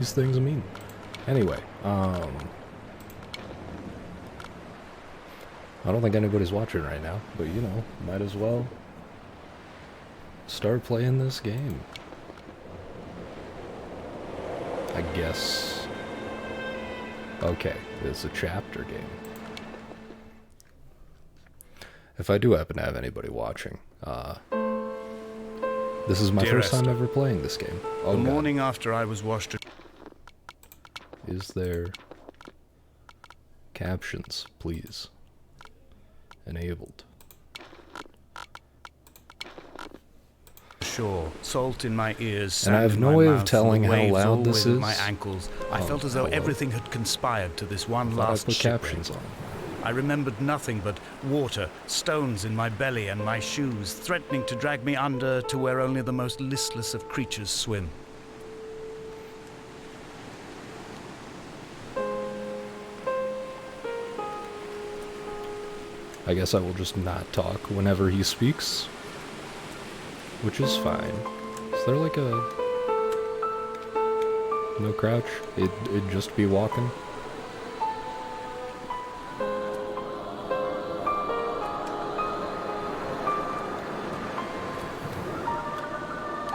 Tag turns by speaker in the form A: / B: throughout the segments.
A: these things mean. Anyway, I don't think anybody's watching right now, but you know, might as well start playing this game. I guess. Okay, it's a chapter game. If I do happen to have anybody watching, this is my
B: Dear
A: first time
B: Esther,
A: ever playing this game. Oh,
B: the
A: God.
B: morning after I was washed.
A: Is there captions, please? Enabled.
B: Ashore, salt in my ears,
A: And I
B: sand
A: have
B: in
A: no
B: my
A: way of
B: mouth,
A: telling
B: and the
A: how
B: waves
A: loud
B: always
A: this
B: at
A: is.
B: my ankles. I
A: Oh,
B: felt as though
A: hello.
B: everything had conspired to this one
A: I thought I
B: last
A: put
B: shipwreck.
A: captions on.
B: I remembered nothing but water, stones in my belly and my shoes, threatening to drag me under to where only the most listless of creatures swim.
A: I guess I will just not talk whenever he speaks, which is fine. Is there like a no crouch? It'd just be walking.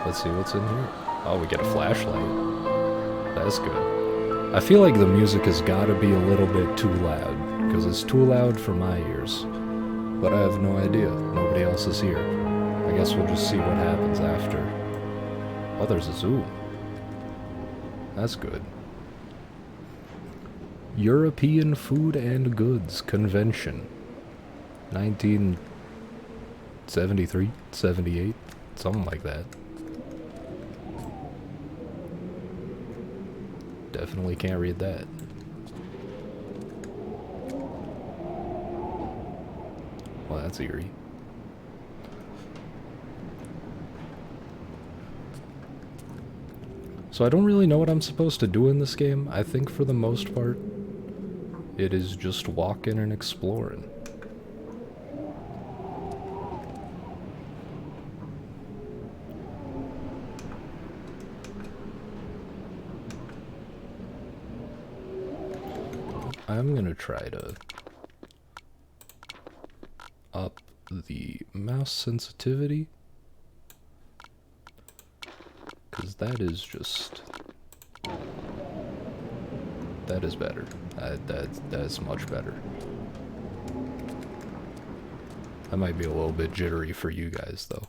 A: Let's see what's in here. Oh, we get a flashlight. That's good. I feel like the music has got to be a little bit too loud, because it's too loud for my ears. But I have no idea. Nobody else is here. I guess we'll just see what happens after. Oh, there's a zoom. That's good. European Food and Goods Convention. 1973, 78, something like that. Definitely can't read that. Well, that's eerie. So I don't really know what I'm supposed to do in this game. I think for the most part, it is just walking and exploring. I'm gonna try to up the mouse sensitivity, because that is just, that is better. That's much better. That might be a little bit jittery for you guys though.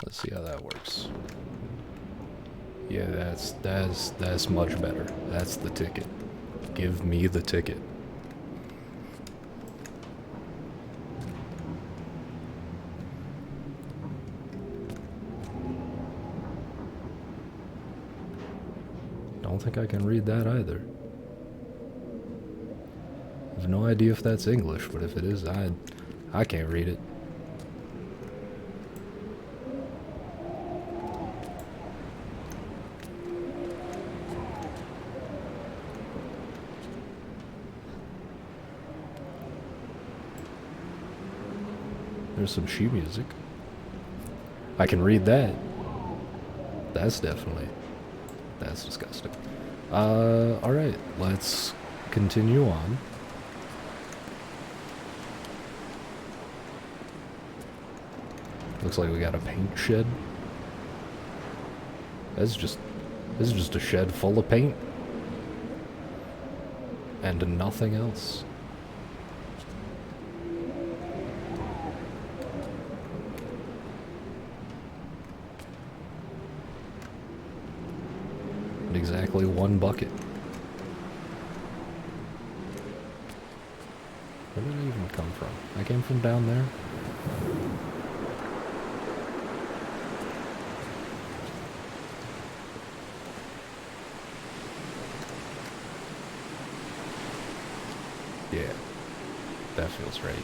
A: Let's see how that works. Yeah, that's much better. That's the ticket. Give me the ticket. Don't think I can read that either. I have no idea if that's English, but if it is, I can't read it. There's some sheet music. I can read that. That's disgusting. Alright, let's continue on. Looks like we got a paint shed. This is just a shed full of paint. And nothing else. And exactly one bucket. Where did I even come from? I came from down there. Yeah, that feels right.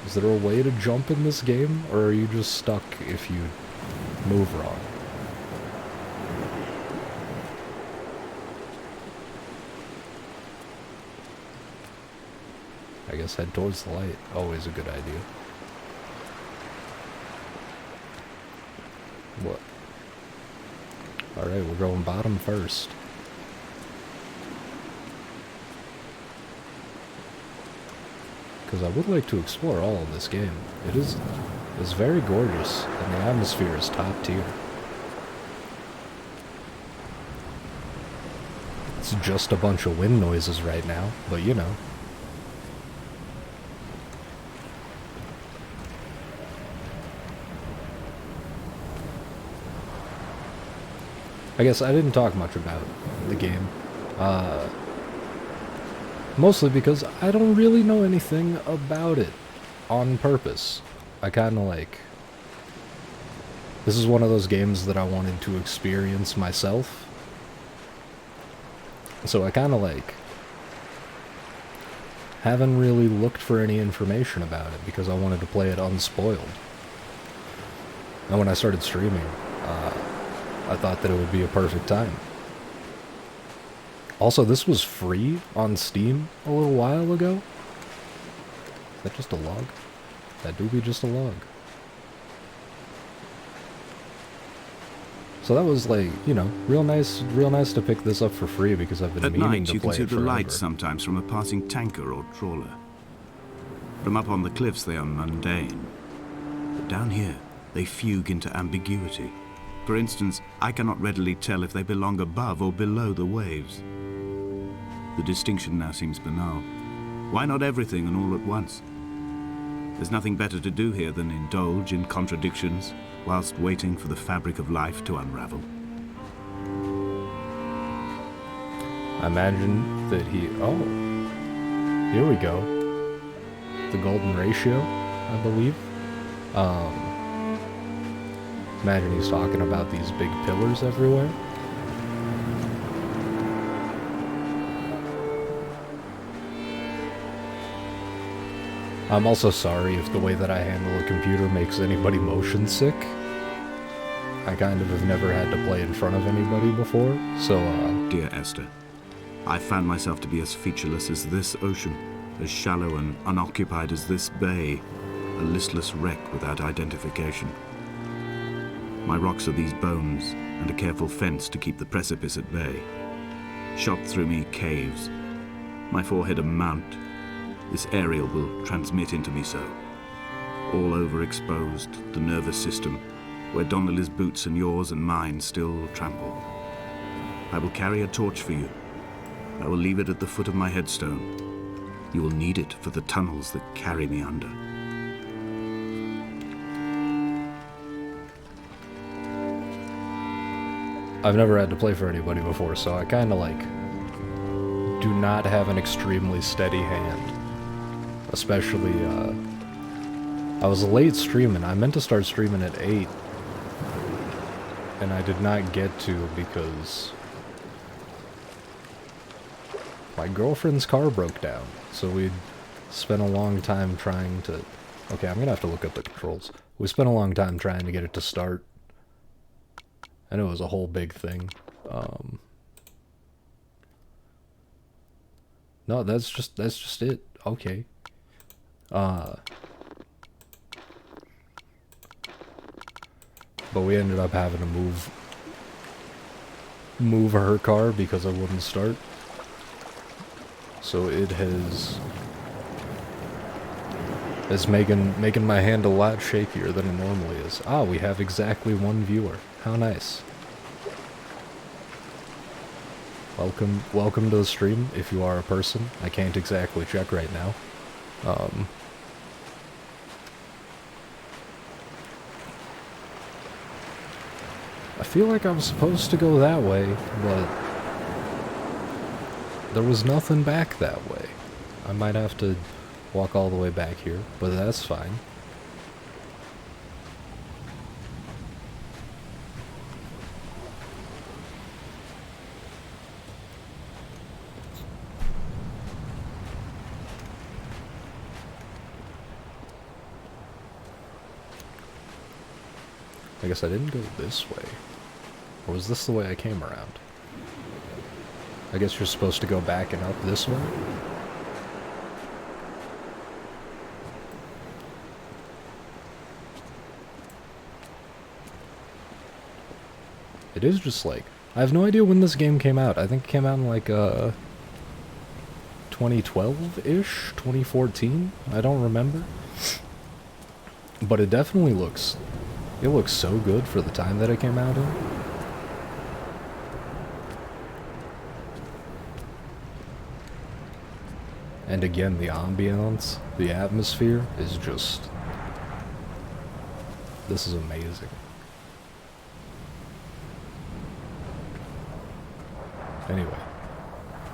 A: Is there a way to jump in this game, or are you just stuck if you move wrong? I guess head towards the light. Always a good idea. What? Alright, we're going bottom first. Because I would like to explore all of this game. It's very gorgeous, and the atmosphere is top tier. It's just a bunch of wind noises right now, but you know. I guess I didn't talk much about the game. Mostly because I don't really know anything about it on purpose. I kinda like... This is one of those games that I wanted to experience myself. So I kinda like... haven't really looked for any information about it because I wanted to play it unspoiled. And when I started streaming, I thought that it would be a perfect time. Also, this was free on Steam a little while ago. Is that just a log? That do be just a log. So that was like, you know, real nice to pick this up for free because I've been meaning to play it forever.
C: At night, you can see the lights sometimes from a passing tanker or trawler. From up on the cliffs, they are mundane. But down here, they fugue into ambiguity. For instance, I cannot readily tell if they belong above or below the waves. The distinction now seems banal. Why not everything and all at once? There's nothing better to do here than indulge in contradictions whilst waiting for the fabric of life to unravel.
A: I imagine that he... Oh. Here we go. The golden ratio, I believe. Imagine he's talking about these big pillars everywhere. I'm also sorry if the way that I handle a computer makes anybody motion sick. I kind of have never had to play in front of anybody before, so
C: Dear Esther, I found myself to be as featureless as this ocean, as shallow and unoccupied as this bay, a listless wreck without identification. My rocks are these bones, and a careful fence to keep the precipice at bay. Shot through me caves, my forehead a mount. This aerial will transmit into me so. All overexposed, the nervous system, where Donnelly's boots and yours and mine still trample. I will carry a torch for you. I will leave it at the foot of my headstone. You will need it for the tunnels that carry me under.
A: I've never had to play for anybody before, so I kinda like do not have an extremely steady hand. Especially, I was late streaming. I meant to start streaming at 8. And I did not get to because my girlfriend's car broke down. So we'd spent a long time trying to... Okay, I'm gonna have to look up the controls. We spent a long time trying to get it to start. And it was a whole big thing. No, that's just it. Okay. But we ended up having to move her car because it wouldn't start. So it is making my hand a lot shakier than it normally is. Ah, we have exactly one viewer. How nice. Welcome to the stream, if you are a person. I can't exactly check right now. I feel like I'm supposed to go that way, but there was nothing back that way. I might have to walk all the way back here, but that's fine. I guess I didn't go this way. Or was this the way I came around? I guess you're supposed to go back and up this way? It is just like, I have no idea when this game came out. I think it came out in like 2012-ish, 2014. I don't remember. But it definitely looks so good for the time that it came out in. And again, the ambiance, the atmosphere is just... This is amazing. Anyway,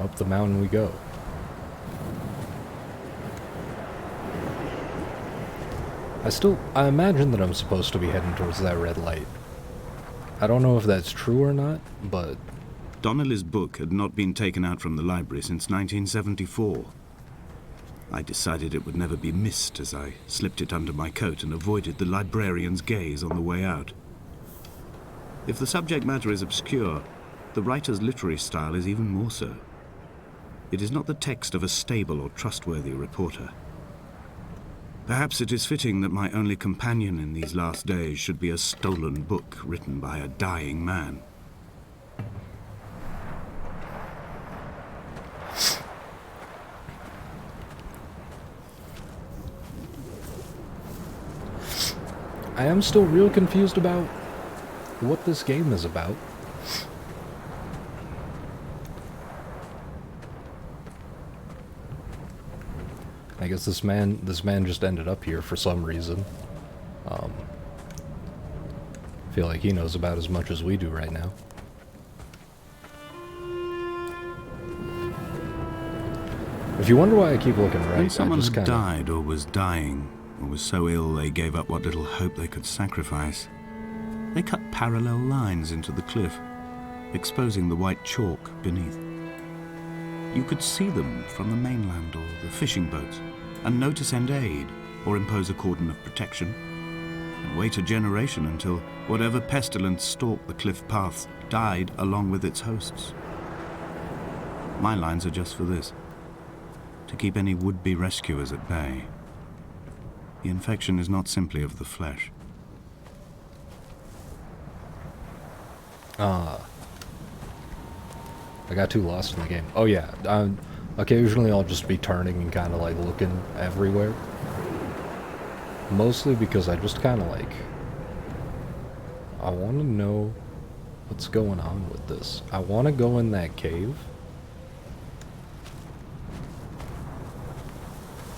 A: up the mountain we go. I imagine that I'm supposed to be heading towards that red light. I don't know if that's true or not, but...
C: Donnelly's book had not been taken out from the library since 1974. I decided it would never be missed as I slipped it under my coat and avoided the librarian's gaze on the way out. If the subject matter is obscure, the writer's literary style is even more so. It is not the text of a stable or trustworthy reporter. Perhaps it is fitting that my only companion in these last days should be a stolen book written by a dying man.
A: I am still real confused about what this game is about. I guess this man just ended up here for some reason. I feel like he knows about as much as we do right now. If you wonder why I keep looking right,
C: When someone
A: I just
C: had
A: kind of...
C: died or was dying, or was so ill they gave up what little hope they could sacrifice, they cut parallel lines into the cliff, exposing the white chalk beneath. You could see them from the mainland or the fishing boats, and know to send aid or impose a cordon of protection, and wait a generation until whatever pestilence stalked the cliff paths died along with its hosts. My lines are just for this: to keep any would-be rescuers at bay. The infection is not simply of the flesh.
A: I got too lost in the game. Oh yeah, occasionally I'll just be turning and kind of like looking everywhere. Mostly because I just kind of like... I want to know what's going on with this. I want to go in that cave.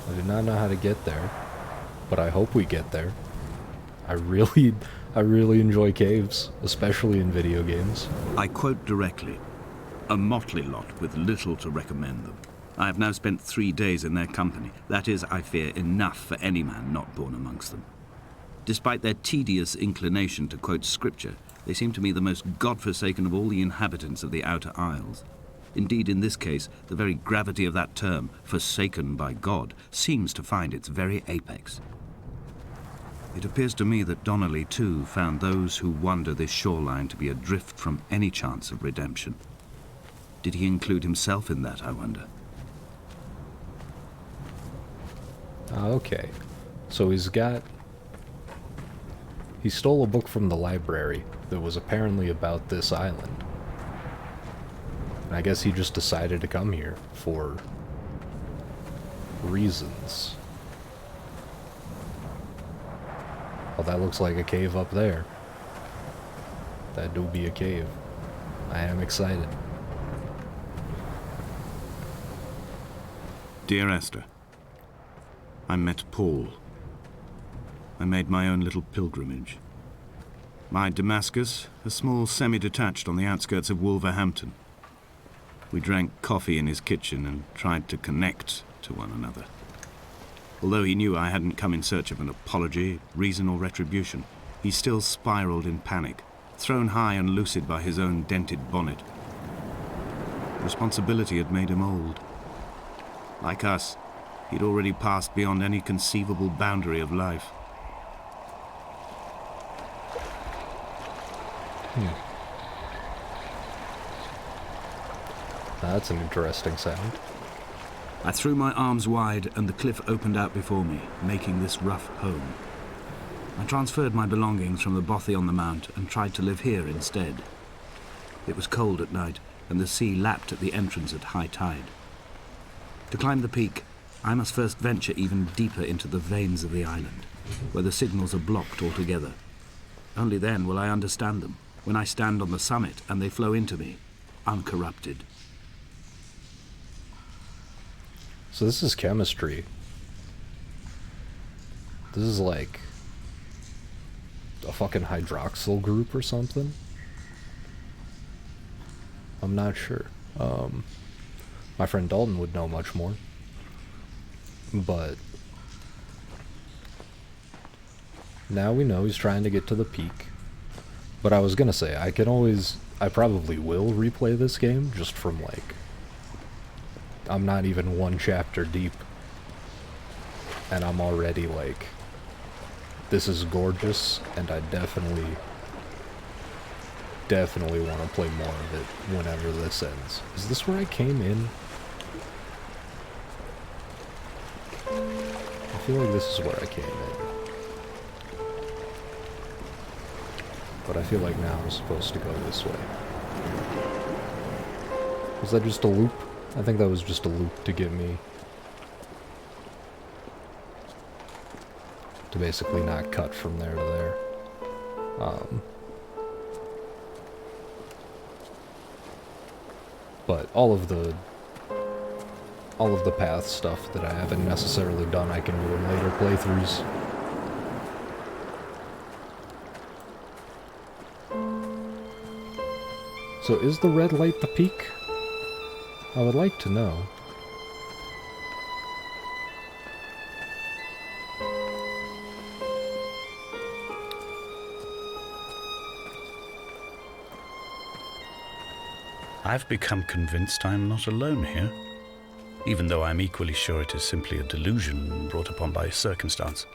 A: I do not know how to get there, but I hope we get there. I really enjoy caves, especially in video games.
C: I quote directly: a motley lot with little to recommend them. I have now spent 3 days in their company. That is, I fear, enough for any man not born amongst them. Despite their tedious inclination to quote scripture, they seem to me the most godforsaken of all the inhabitants of the Outer Isles. Indeed, in this case, the very gravity of that term, forsaken by God, seems to find its very apex. It appears to me that Donnelly, too, found those who wander this shoreline to be adrift from any chance of redemption. Did he include himself in that, I wonder?
A: Okay. So he stole a book from the library that was apparently about this island. And I guess he just decided to come here for reasons. Well, that looks like a cave up there. That do be a cave. I am excited.
C: Dear Esther, I met Paul. I made my own little pilgrimage. My Damascus, a small semi-detached on the outskirts of Wolverhampton. We drank coffee in his kitchen and tried to connect to one another. Although he knew I hadn't come in search of an apology, reason or retribution, he still spiraled in panic, thrown high and lucid by his own dented bonnet. Responsibility had made him old. Like us, he'd already passed beyond any conceivable boundary of life.
A: That's an interesting sound.
C: I threw my arms wide and the cliff opened out before me, making this rough home. I transferred my belongings from the bothy on the mount and tried to live here instead. It was cold at night, and the sea lapped at the entrance at high tide. To climb the peak, I must first venture even deeper into the veins of the island, where the signals are blocked altogether. Only then will I understand them, when I stand on the summit and they flow into me, uncorrupted.
A: So this is chemistry. This is like a fucking hydroxyl group or something. I'm not sure. My friend Dalton would know much more. But now we know he's trying to get to the peak. But I was gonna say, I probably will replay this game just from like, I'm not even one chapter deep. And I'm already like, this is gorgeous, and I definitely want to play more of it whenever this ends. Is this where I came in? I feel like this is where I came in. But I feel like now I'm supposed to go this way. Was that just a loop? I think that was just a loop to get me to basically not cut from there to there. But all of the path stuff that I haven't necessarily done, I can do in later playthroughs. So is the red light the peak? I would like to know.
B: I've become convinced I'm not alone here, even though I'm equally sure it is simply a delusion brought upon by circumstance.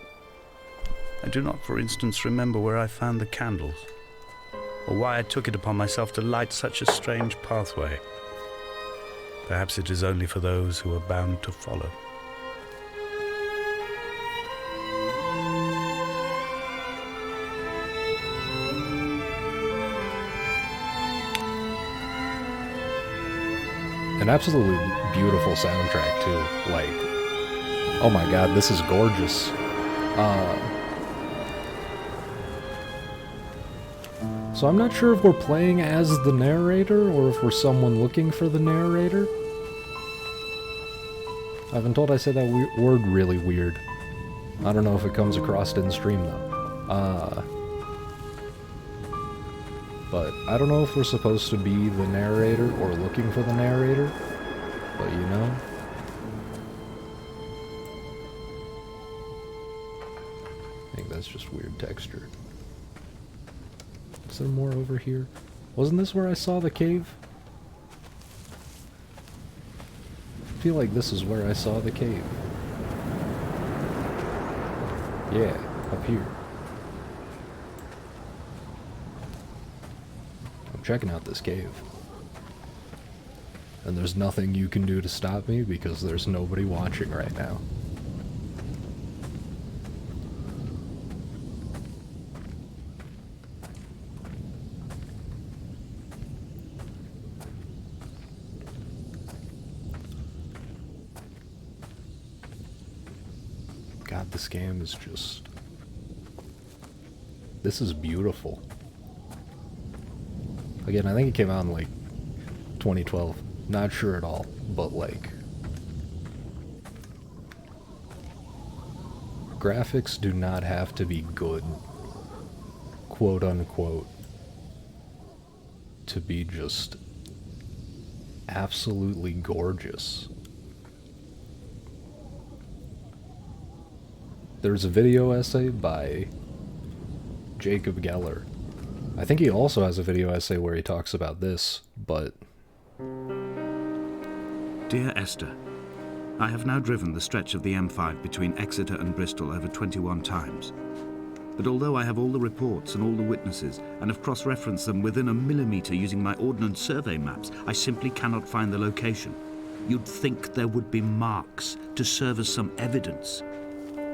B: I do not, for instance, remember where I found the candles, or why I took it upon myself to light such a strange pathway. Perhaps it is only for those who are bound to follow.
A: An absolutely beautiful soundtrack too. Like, oh my god, this is gorgeous. So I'm not sure if we're playing as the narrator or if we're someone looking for the narrator. I've been told I said that word really weird. I don't know if it comes across in stream though. But I don't know if we're supposed to be the narrator or looking for the narrator. But you know. I think that's just weird texture. Is there more over here? Wasn't this where I saw the cave? I feel like this is where I saw the cave. Yeah, up here. I'm checking out this cave. And there's nothing you can do to stop me because there's nobody watching right now. God, this game is just... This is beautiful. Again, I think it came out in like 2012. Not sure at all, but like... Graphics do not have to be good, quote unquote, to be just absolutely gorgeous. There's a video essay by Jacob Geller. I think he also has a video essay where he talks about this, but...
C: Dear Esther, I have now driven the stretch of the M5 between Exeter and Bristol over 21 times. But although I have all the reports and all the witnesses, and have cross-referenced them within a millimetre using my Ordnance Survey maps, I simply cannot find the location. You'd think there would be marks to serve as some evidence.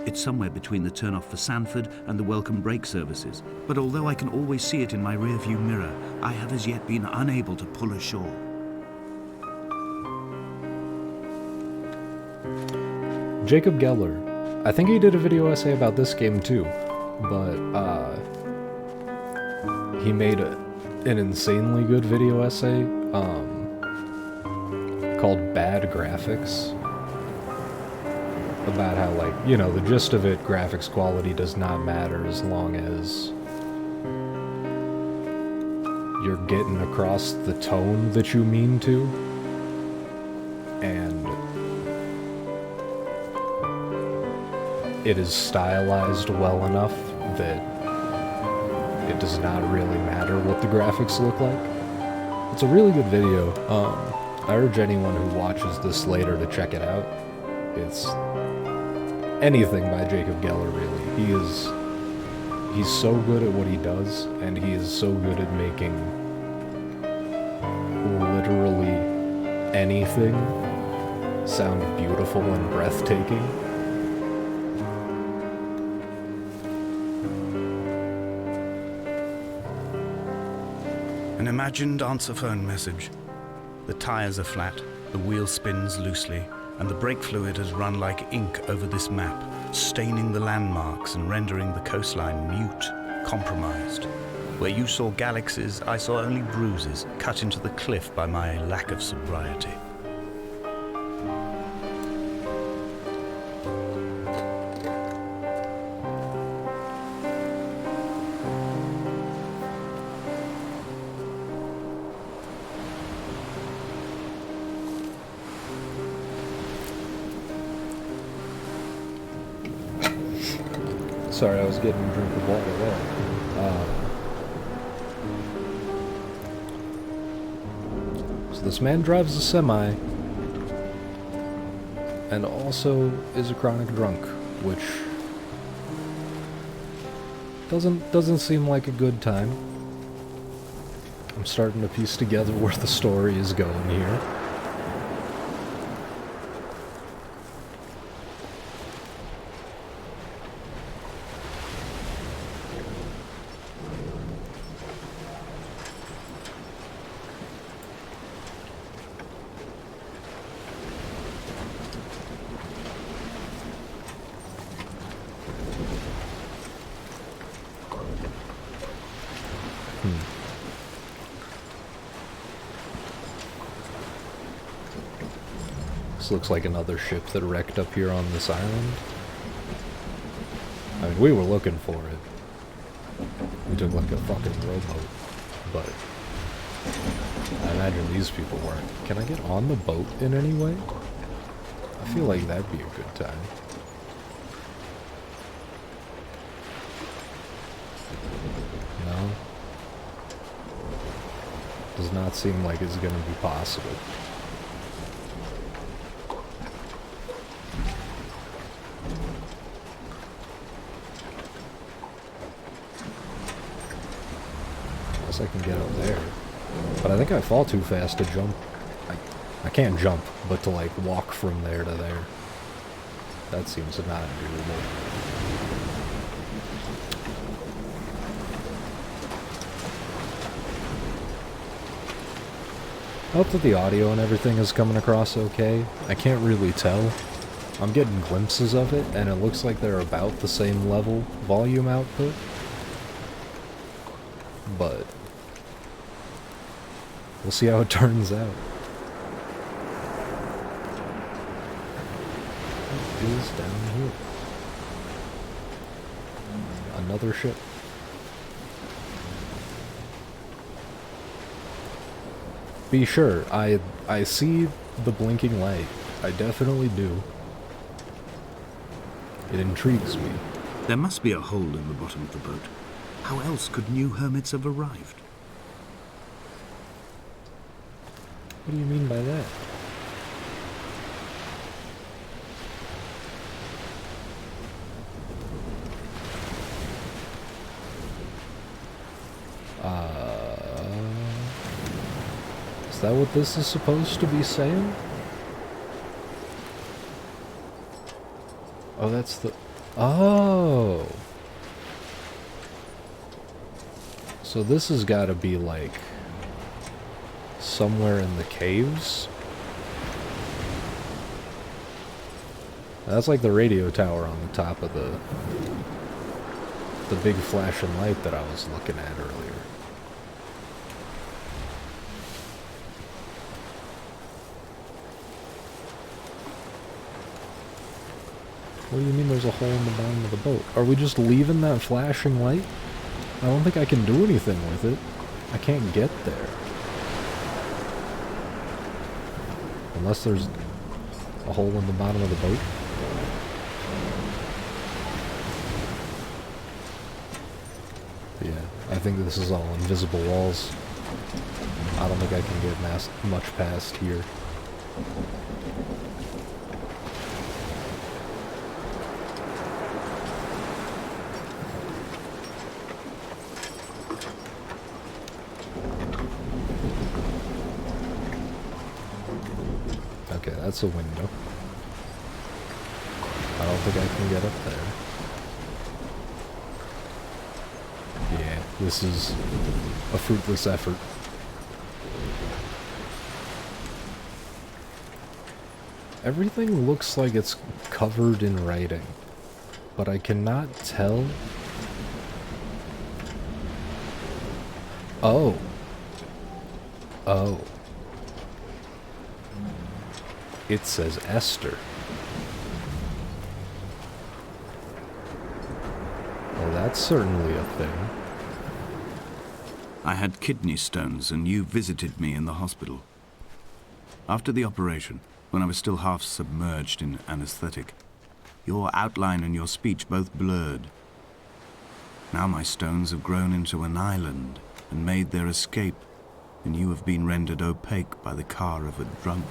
C: It's somewhere between the turnoff for Sanford and the welcome break services. But although I can always see it in my rearview mirror, I have as yet been unable to pull ashore.
A: Jacob Geller. I think he did a video essay about this game too, but he made an insanely good video essay called Bad Graphics, about how, like, you know, the gist of it, graphics quality does not matter as long as you're getting across the tone that you mean to, and it is stylized well enough that it does not really matter what the graphics look like. It's a really good video. I urge anyone who watches this later to check it out. It's anything by Jacob Geller, really. He's so good at what he does, and he is so good at making literally anything sound beautiful and breathtaking.
B: An imagined answer phone message. The tires are flat, the wheel spins loosely, and the brake fluid has run like ink over this map, staining the landmarks and rendering the coastline mute, compromised. Where you saw galaxies, I saw only bruises cut into the cliff by my lack of sobriety.
A: Sorry, I was getting a drink of water there. So this man drives a semi, and also is a chronic drunk, which doesn't seem like a good time. I'm starting to piece together where the story is going here. This looks like another ship that wrecked up here on this island. I mean, we were looking for it. We took like a fucking rowboat, but I imagine these people weren't. Can I get on the boat in any way? I feel like that'd be a good time. No? Does not seem like it's gonna be possible. I can get up there, but I think I fall too fast to jump. I can't jump, but to like walk from there to there, that seems not doable. I hope that the audio and everything is coming across okay. I can't really tell. I'm getting glimpses of it, and it looks like they're about the same level volume output, but we'll see how it turns out. What is down here? Another ship. Be sure, I see the blinking light. I definitely do. It intrigues me.
C: There must be a hole in the bottom of the boat. How else could new hermits have arrived?
A: What do you mean by that? Is that what this is supposed to be saying? Oh, that's the... Oh. So this has got to be like somewhere in the caves. That's like the radio tower on the top of the big flashing light that I was looking at earlier. What do you mean there's a hole in the bottom of the boat? Are we just leaving that flashing light? I don't think I can do anything with it. I can't get there. Unless there's a hole in the bottom of the boat. Yeah, I think this is all invisible walls. I don't think I can get much past here. Okay, that's a window. I don't think I can get up there. Yeah, this is a fruitless effort. Everything looks like it's covered in writing, but I cannot tell. Oh. Oh. It says Esther. Well, that's certainly a thing.
C: I had kidney stones, and you visited me in the hospital. After the operation, when I was still half submerged in anesthetic, your outline and your speech both blurred. Now my stones have grown into an island and made their escape, and you have been rendered opaque by the car of a drunk.